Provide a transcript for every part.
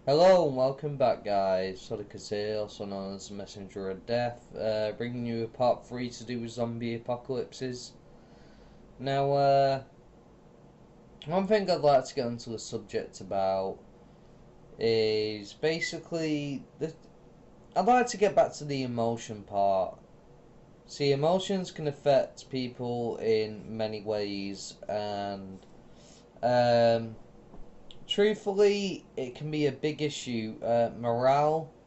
Hello and welcome back, guys. Sonic here, also known as the Messenger of Death, bringing you a part 3 to do with zombie apocalypses. Now, one thing I'd like to get into the subject about is basically I'd like to get back to the emotion part. See, emotions can affect people in many ways, and um, truthfully, it can be a big issue.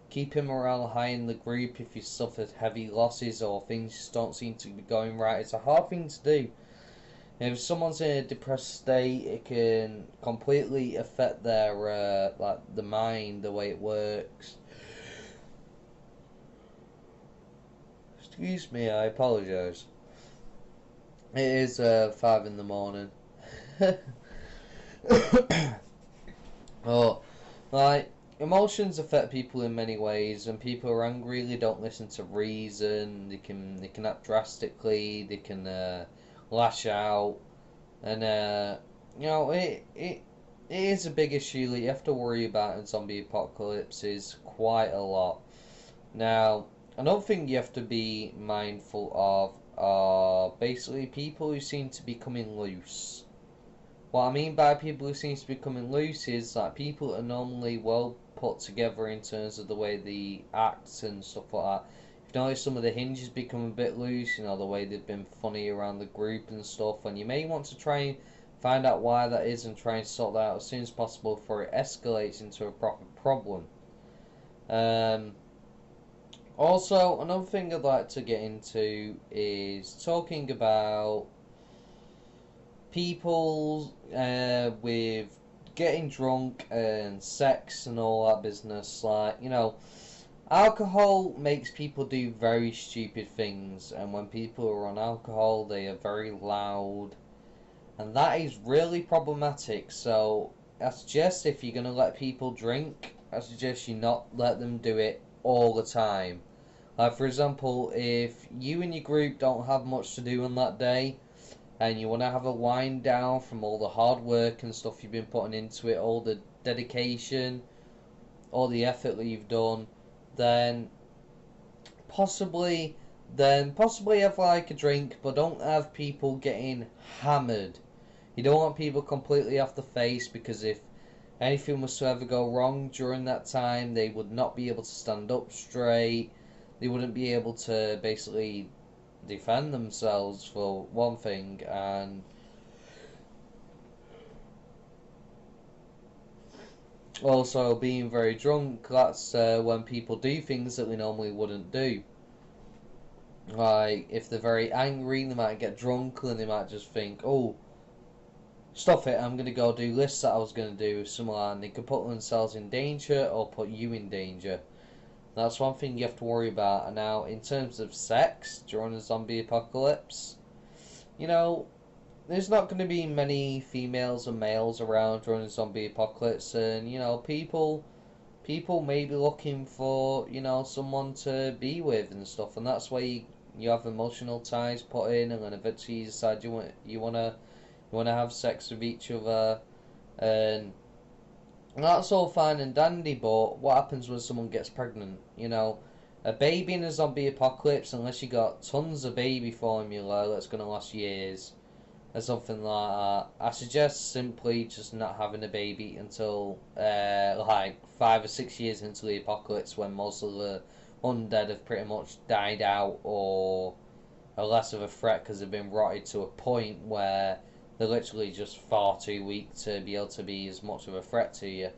Keeping morale high in the group if you suffered heavy losses or things just don't seem to be going right, it's a hard thing to do. And if someone's in a depressed state, it can completely affect their like the mind, the way it works. Excuse me, I apologise. It is 5 in the morning. Oh, like emotions affect people in many ways. When people are angry, they don't listen to reason. They can act drastically. They can lash out, and it is a big issue that you have to worry about in zombie apocalypses quite a lot. Now, another thing you have to be mindful of are basically people who seem to be coming loose. What I mean by people who seem to be coming loose is that people are normally well put together in terms of the way they act and stuff like that. If you notice some of the hinges become a bit loose, the way they've been funny around the group and stuff, and you may want to try and find out why that is and try and sort that out as soon as possible before it escalates into a proper problem. Um, Also, another thing I'd like to get into is talking about people with getting drunk and sex and all that business. Alcohol makes people do very stupid things, and when people are on alcohol, they are very loud, and that is really problematic. So, I suggest if you're going to let people drink, I suggest you not let them do it all the time. Like, for example, if you and your group don't have much to do on that day, and you want to have a wind down from all the hard work and stuff you've been putting into it, all the dedication, all the effort that you've done, then possibly possibly have like a drink, but don't have people getting hammered. You don't want people completely off the face, because if anything was to ever go wrong during that time, they would not be able to stand up straight. They wouldn't be able to basically defend themselves for one thing, and also being very drunk, that's when people do things that they normally wouldn't do. Like, if they're very angry, they might get drunk and they might just think, oh, stop it, I'm going to go do this that I was going to do, something like that, and they could put themselves in danger or put you in danger. That's one thing you have to worry about. And now, in terms of sex during a zombie apocalypse, you know, there's not going to be many females and males around during a zombie apocalypse, and people may be looking for someone to be with and stuff, and that's why you have emotional ties put in, and then eventually you decide you wanna have sex with each other, and that's all fine and dandy. But what happens when someone gets pregnant? A baby in a zombie apocalypse, unless you got tons of baby formula that's gonna last years or something like that, I suggest simply just not having a baby until like 5 or 6 years into the apocalypse, when most of the undead have pretty much died out or are less of a threat because they've been rotted to a point where they're literally just far too weak to be able to be as much of a threat to you.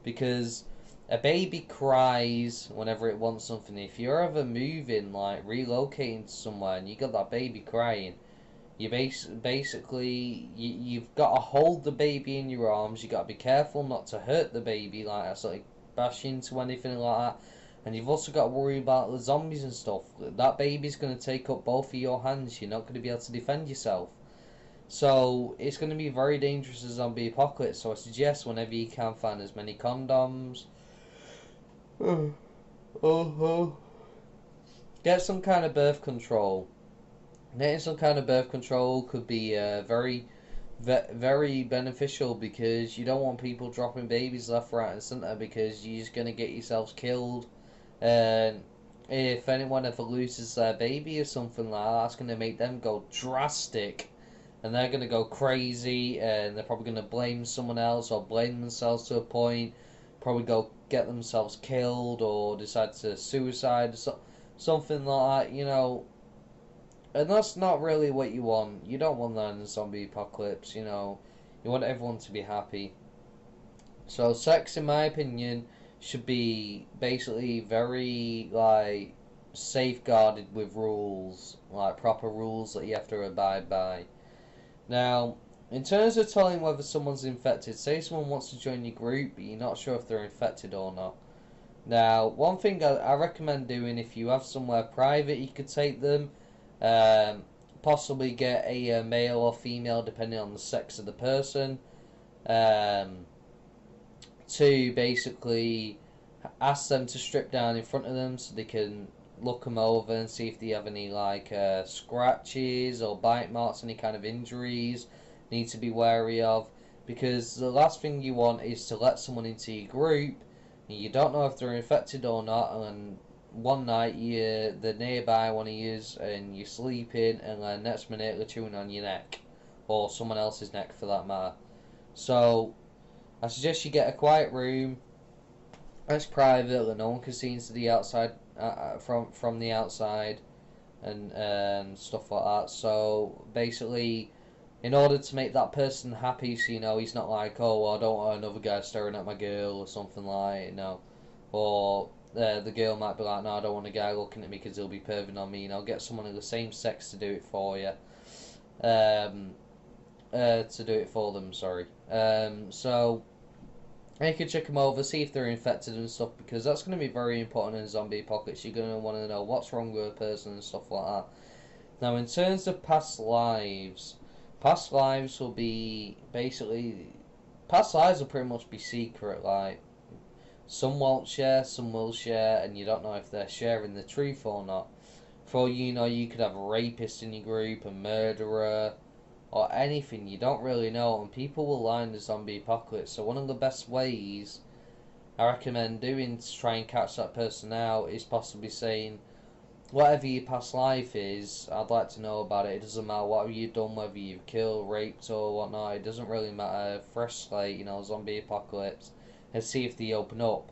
Because a baby cries whenever it wants something. If you're ever moving, like relocating to somewhere, and you got that baby crying, you've got to hold the baby in your arms. You got to be careful not to hurt the baby, like actually bash into anything like that. And you've also got to worry about the zombies and stuff. That baby's going to take up both of your hands. You're not going to be able to defend yourself. So it's going to be very dangerous as zombie apocalypse. So I suggest whenever you can, find as many condoms. Get some kind of birth control. Getting some kind of birth control could be very, very beneficial, because you don't want people dropping babies left, right, and centre, because you're just gonna get yourselves killed. And if anyone ever loses their baby or something like that, that's gonna make them go drastic, and they're gonna go crazy, and they're probably gonna blame someone else or blame themselves to a point. Probably go get themselves killed or decide to suicide, something like that. And that's not really what you want. You don't want that in a zombie apocalypse. You want everyone to be happy. So sex, in my opinion, should be basically very, like, safeguarded with rules, like proper rules that you have to abide by. Now, in terms of telling whether someone's infected, say someone wants to join your group, but you're not sure if they're infected or not. Now, one thing I recommend doing, if you have somewhere private you could take them, um, possibly get a male or female, depending on the sex of the person, um, to basically ask them to strip down in front of them so they can look them over and see if they have any, like, scratches or bite marks, any kind of injuries need to be wary of. Because the last thing you want is to let someone into your group and you don't know if they're infected or not, and one night they're nearby one of yous and you're sleeping, and then next minute they're chewing on your neck, or someone else's neck for that matter. So I suggest you get a quiet room that's private, that no one can see into the outside, from the outside, and stuff like that. So basically, in order to make that person happy, so he's not like, oh, well, I don't want another guy staring at my girl or something like, or the girl might be like, no, I don't want a guy looking at me because he'll be perving on me. Get someone of the same sex to do it for you. To do it for them, sorry. So you can check them over, see if they're infected and stuff, because that's going to be very important in a zombie apocalypse. You're going to want to know what's wrong with a person and stuff like that. Now, in terms of past lives will be basically, past lives will pretty much be secret. Like, some won't share, some will share, and you don't know if they're sharing the truth or not. For all you know, you could have a rapist in your group, a murderer, or anything. You don't really know, and people will lie in the zombie apocalypse. So one of the best ways I recommend doing to try and catch that person out is possibly saying, whatever your past life is, I'd like to know about it. It doesn't matter what you've done, whether you've killed, raped, or whatnot. It doesn't really matter. Fresh slate, zombie apocalypse, and see if they open up.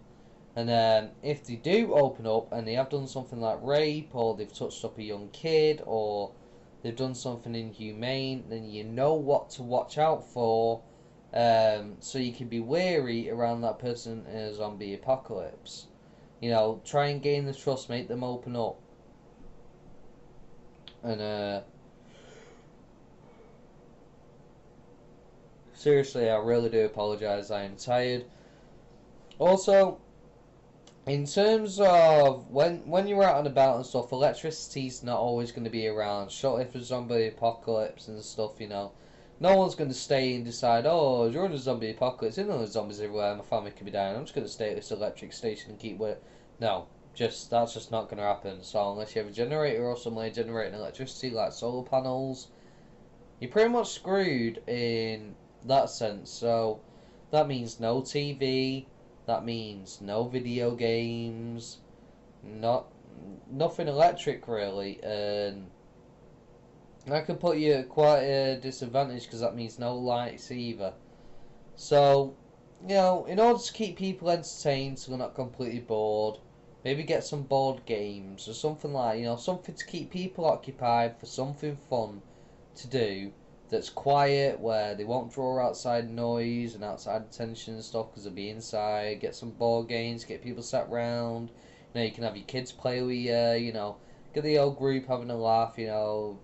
And then if they do open up and they have done something like rape, or they've touched up a young kid, or they've done something inhumane, then you know what to watch out for, so you can be wary around that person in a zombie apocalypse. Try and gain the trust, make them open up. And seriously, I really do apologise, I am tired. Also, in terms of when you're out and about and stuff, electricity's not always going to be around. Short if a zombie apocalypse and stuff, no one's going to stay and decide, oh, during a zombie apocalypse, there's zombies everywhere, my family could be dying, I'm just going to stay at this electric station and keep with. No, that's just not going to happen. So unless you have a generator or some way of generating electricity, like solar panels, you're pretty much screwed in that sense. So that means no TV. That means no video games, nothing electric really, and that could put you at quite a disadvantage because that means no lights either. So, in order to keep people entertained so they're not completely bored, maybe get some board games or something like, something to keep people occupied, for something fun to do that's quiet, where they won't draw outside noise and outside attention and stuff because they'll be inside. Get some board games, get people sat round. You can have your kids play with you, get the old group having a laugh,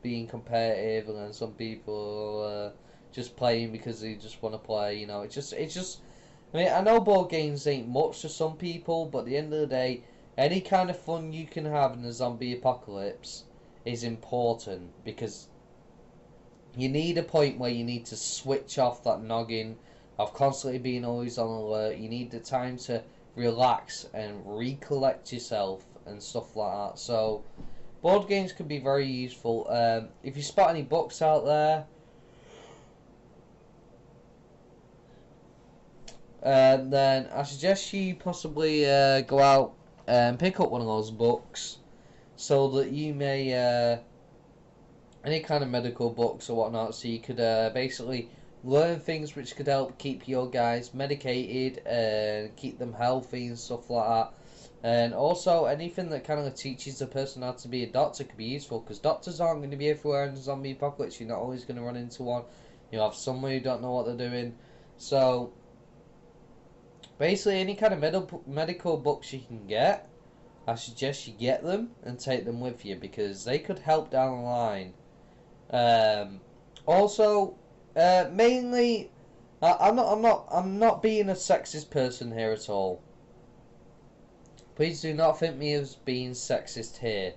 being competitive, and then some people just playing because they just want to play, it's just, I know board games ain't much to some people, but at the end of the day, any kind of fun you can have in a zombie apocalypse is important, because you need a point where you need to switch off that noggin of constantly being always on alert. You need the time to relax and recollect yourself and stuff like that. So board games can be very useful. If you spot any books out there, then I suggest you possibly go out and pick up one of those books so that you may any kind of medical books or whatnot, so you could basically learn things which could help keep your guys medicated and keep them healthy and stuff like that. And also anything that kind of teaches a person how to be a doctor could be useful, because doctors aren't going to be everywhere in the zombie apocalypse. You're not always going to run into one. You have someone who don't know what they're doing. So basically any kind of medical books you can get, I suggest you get them and take them with you, because they could help down the line. Also, mainly, I'm not being a sexist person here at all. Please do not think me as being sexist here.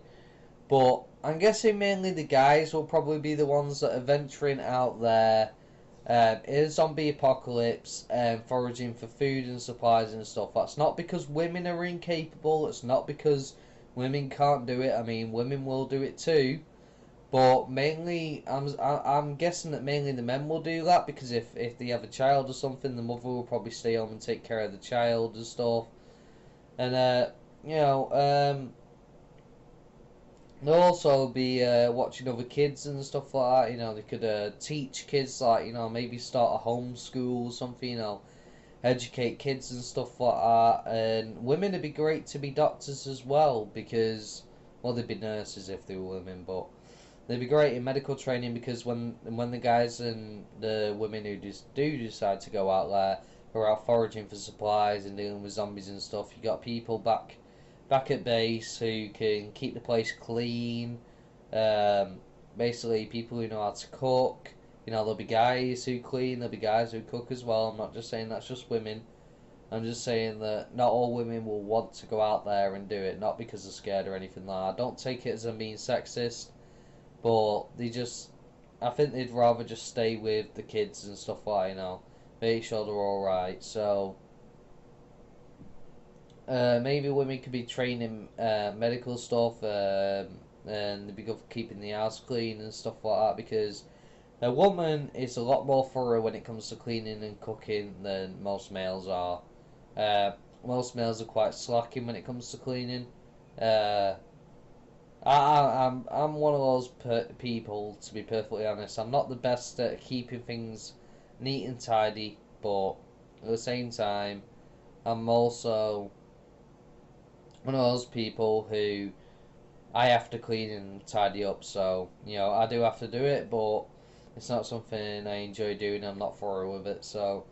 But I'm guessing mainly the guys will probably be the ones that are venturing out there in a zombie apocalypse and foraging for food and supplies and stuff. That's not because women are incapable. It's not because women can't do it. I mean, women will do it too. But mainly, I'm guessing that mainly the men will do that, because if they have a child or something, the mother will probably stay home and take care of the child and stuff. And you know, they'll also be watching other kids and stuff like that. You know, they could teach kids, like, you know, maybe start a homeschool or something. You know, educate kids and stuff like that. And women would be great to be doctors as well, because, well, they'd be nurses if they were women, but they'd be great in medical training, because when the guys and the women who just do decide to go out there, who are out foraging for supplies and dealing with zombies and stuff, you got people back at base who can keep the place clean. Basically, people who know how to cook. You know, there'll be guys who clean, there'll be guys who cook as well. I'm not just saying that's just women. I'm just saying that not all women will want to go out there and do it, not because they're scared or anything like that. Don't take it as I'm being sexist. But I think they'd rather just stay with the kids and stuff like that, you know, make sure they're alright. So, maybe women could be training medical stuff, and they'd be good for keeping the house clean and stuff like that, because a woman is a lot more thorough when it comes to cleaning and cooking than most males are. Most males are quite slacking when it comes to cleaning. Uh, I'm one of those people, to be perfectly honest. I'm not the best at keeping things neat and tidy, but at the same time, I'm also one of those people who I have to clean and tidy up. So, you know, I do have to do it, but it's not something I enjoy doing. I'm not thorough with it. So,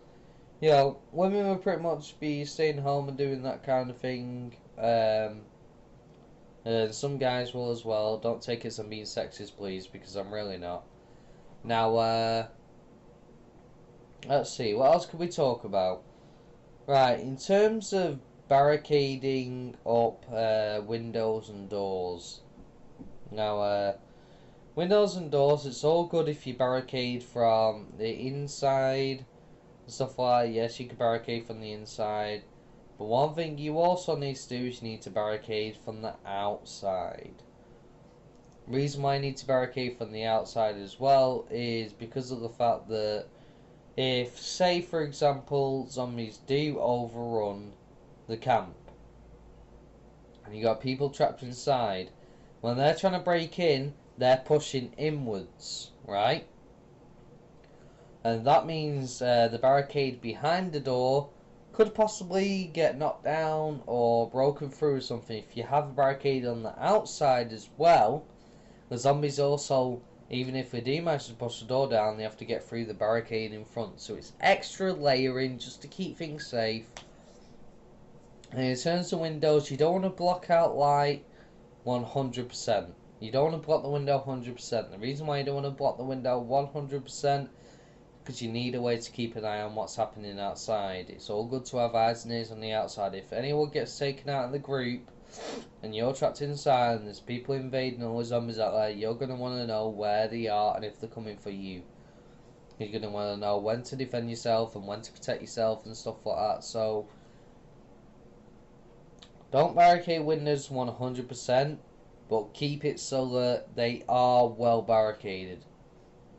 you know, women will pretty much be staying home and doing that kind of thing. Some guys will as well. Don't take it as I'm being sexist, please, because I'm really not. Now, let's see. What else could we talk about? Right, in terms of barricading up windows and doors. Now, windows and doors, it's all good if you barricade from the inside and stuff like that. Yes, you can barricade from the inside. But one thing you also need to do is you need to barricade from the outside. The reason why you need to barricade from the outside as well is because of the fact that if, say for example, zombies do overrun the camp and you got people trapped inside, when they're trying to break in, they're pushing inwards, right? And that means the barricade behind the door could possibly get knocked down or broken through or something. If you have a barricade on the outside as well, the zombies also, even if they do manage to push the door down, they have to get through the barricade in front. So it's extra layering just to keep things safe. And in terms of windows, you don't want to block out light 100%. You don't want to block the window 100%. The reason why you don't want to block the window 100%, because you need a way to keep an eye on what's happening outside. It's all good to have eyes and ears on the outside. If anyone gets taken out of the group and you're trapped inside and there's people invading all the zombies out there, you're going to want to know where they are and if they're coming for you. You're going to want to know when to defend yourself and when to protect yourself and stuff like that. So, don't barricade windows 100%, but keep it so that they are well barricaded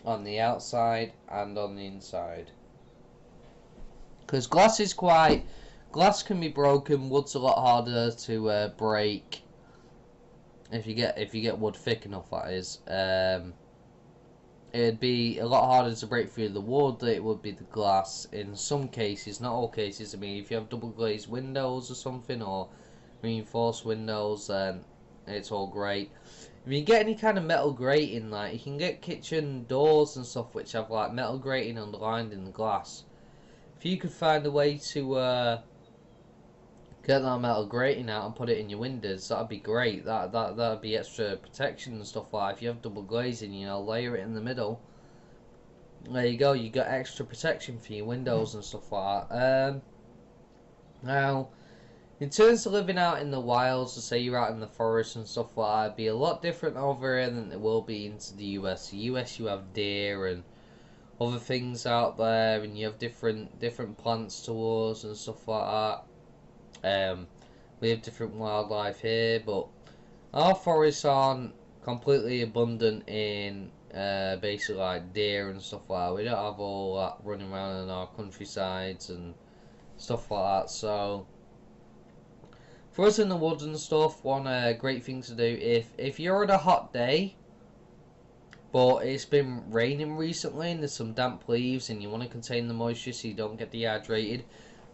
on the outside and on the inside. Because glass can be broken. Wood's a lot harder to break if you get wood thick enough. That is. It'd be a lot harder to break through the wood than it would be the glass in some cases, not all cases. I mean, if you have double glazed windows or something, or reinforced windows, then it's all great. If you get any kind of metal grating, like you can get kitchen doors and stuff which have like metal grating underlined in the glass. If you could find a way to get that metal grating out and put it in your windows, that'd be great. That'd be extra protection and stuff like that. If you have double glazing, you know, layer it in the middle. There you go, you got extra protection for your windows and stuff like that. Now, in terms of living out in the wilds, so say you're out in the forest and stuff like that, it'd be a lot different over here than it will be into the US. The US, you have deer and other things out there, and you have different plants to us and stuff like that. We have different wildlife here, but our forests aren't completely abundant in basically like deer and stuff like that. We don't have all that running around in our countrysides and stuff like that. So for us in the woods and stuff, one great thing to do if you're on a hot day, but it's been raining recently and there's some damp leaves and you want to contain the moisture so you don't get dehydrated,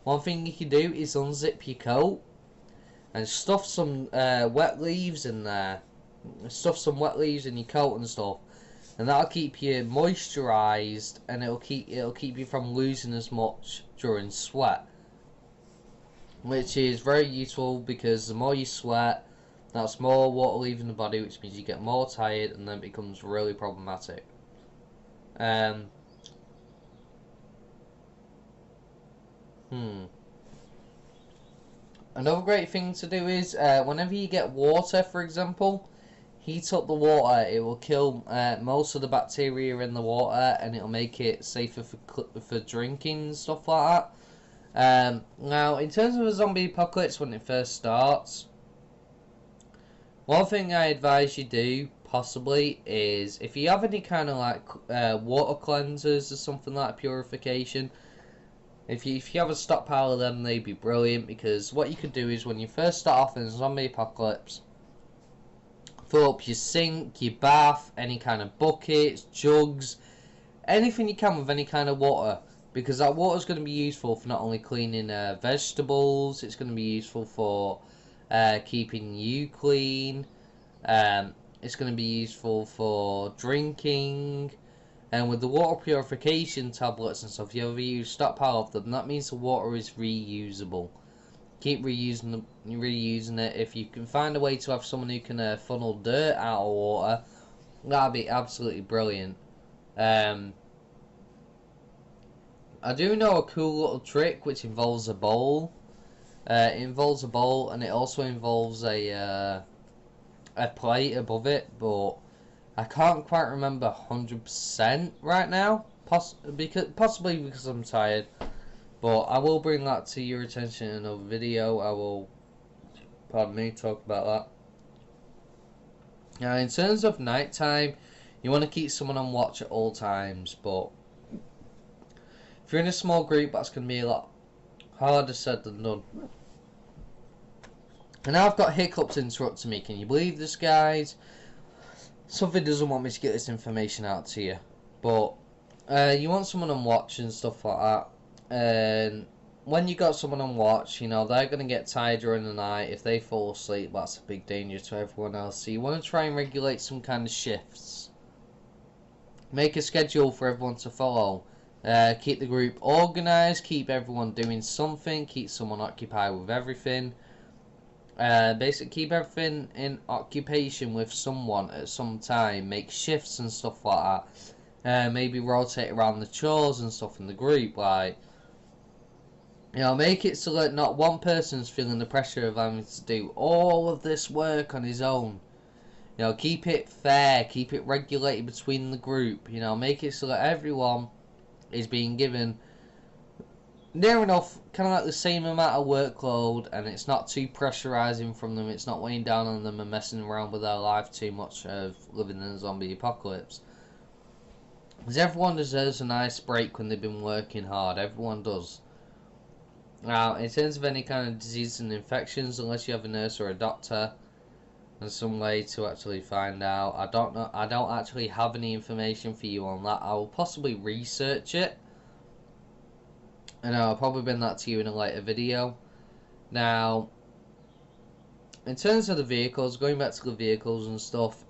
one thing you can do is unzip your coat and stuff some wet leaves in there. Stuff some wet leaves in your coat and stuff, and that'll keep you moisturised, and it'll keep you from losing as much during sweat, which is very useful because the more you sweat, that's more water leaving the body, which means you get more tired, and then it becomes really problematic. Another great thing to do is whenever you get water, for example, heat up the water. It will kill most of the bacteria in the water, and it'll make it safer for drinking and stuff like that. Now, in terms of a zombie apocalypse when it first starts, one thing I advise you do possibly is if you have any kind of like water cleansers or something like purification. If you have a stockpile of them, they'd be brilliant, because what you could do is when you first start off in a zombie apocalypse, fill up your sink, your bath, any kind of buckets, jugs, anything you can with any kind of water, because that water is going to be useful for not only cleaning vegetables, it's going to be useful for keeping you clean, it's going to be useful for drinking. And with the water purification tablets and stuff, if you ever use stockpile of them, that means the water is reusable. Keep reusing it. If you can find a way to have someone who can funnel dirt out of water, that'd be absolutely brilliant. I do know a cool little trick which involves a bowl. It involves a bowl, and it also involves a plate above it, but I can't quite remember 100% right now, possibly because I'm tired, but I will bring that to your attention in another video. I will, pardon me, talk about that. Now, in terms of nighttime, you want to keep someone on watch at all times, but if you're in a small group, that's going to be a lot harder said than done. And now I've got hiccups interrupting me. Can you believe this, guys? Something doesn't want me to get this information out to you, but you want someone on watch and stuff like that. And when you got someone on watch, you know they're gonna get tired during the night. If they fall asleep, that's a big danger to everyone else. So you want to try and regulate some kind of shifts. Make a schedule for everyone to follow. Keep the group organised. Keep everyone doing something. Keep someone occupied with everything. Basically keep everything in occupation with someone at some time. Make shifts and stuff like that. Maybe rotate around the chores and stuff in the group, like, you know, make it so that not one person's feeling the pressure of having to do all of this work on his own. You know, keep it fair, keep it regulated between the group. You know, make it so that everyone is being given near enough, kind of like the same amount of workload, and it's not too pressurizing from them. It's not weighing down on them and messing around with their life too much of living in a zombie apocalypse. Because everyone deserves a nice break when they've been working hard. Everyone does. Now, in terms of any kind of diseases and infections, unless you have a nurse or a doctor and some way to actually find out, I don't know. I don't actually have any information for you on that. I will possibly research it, and I'll probably bring that to you in a later video. Now, in terms of the vehicles, going back to the vehicles and stuff,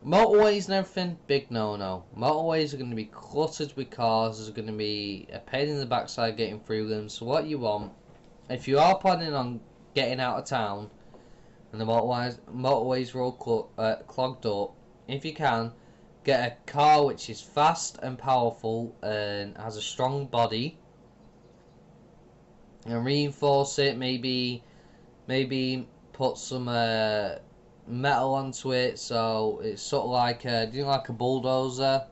motorways and everything, big no-no. Motorways are going to be cluttered with cars. There's going to be a pain in the backside getting through them. So what you want, if you are planning on getting out of town and the motorways are all clogged up, if you can, get a car which is fast and powerful and has a strong body, and reinforce it. Maybe put some metal onto it, so it's sort of like like a bulldozer,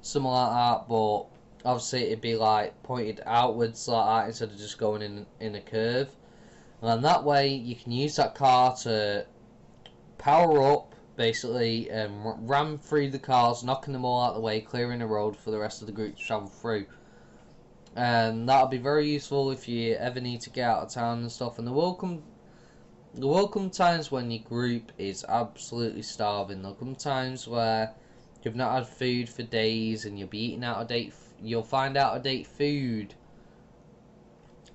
something like that. But obviously it'd be like pointed outwards like that instead of just going in a curve. And that way you can use that car to power up, basically, and ram through the cars, knocking them all out of the way, clearing the road for the rest of the group to travel through. And that'll be very useful if you ever need to get out of town and stuff. And there will come times when your group is absolutely starving. There'll come times where you've not had food for days and you'll be eating out of date. You'll find out of date food.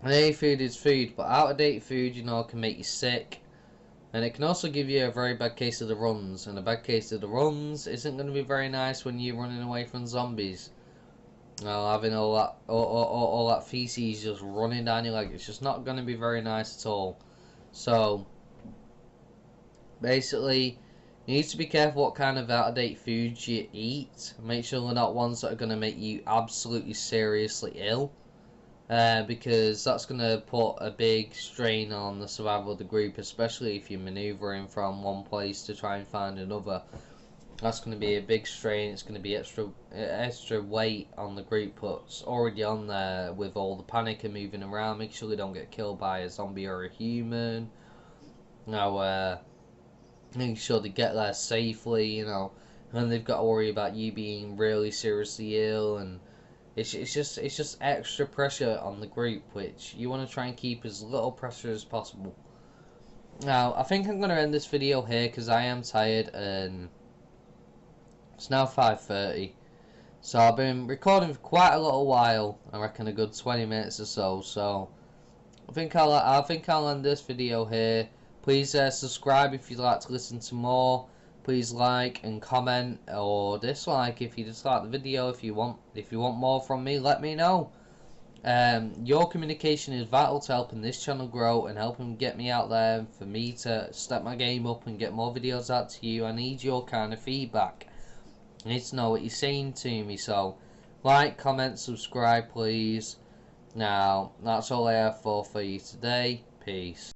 And any food is food, but out of date food, you know, can make you sick. And it can also give you a very bad case of the runs. And a bad case of the runs isn't going to be very nice when you're running away from zombies. Having all that feces just running down your leg, it's just not going to be very nice at all. So, basically, you need to be careful what kind of out-of-date foods you eat. Make sure they're not ones that are going to make you absolutely seriously ill. Because that's going to put a big strain on the survival of the group, especially if you're manoeuvring from one place to try and find another. That's going to be a big strain. It's going to be extra weight on the group that's already on there with all the panic and moving around. Make sure they don't get killed by a zombie or a human. Now, make sure they get there safely, you know. And they've got to worry about you being really seriously ill, and it's just extra pressure on the group, which you want to try and keep as little pressure as possible. Now, I think I'm going to end this video here because I am tired and it's now 5:30, so I've been recording for quite a little while. I reckon a good 20 minutes or so. So I think I'll end this video here. Please subscribe if you'd like to listen to more. Please like and comment or dislike if you dislike the video. If you want more from me, let me know. Your communication is vital to helping this channel grow and helping get me out there. For me to step my game up and get more videos out to you, I need your kind of feedback. I need to know what you're saying to me, so like, comment, subscribe please. Now, that's all I have for you today. Peace.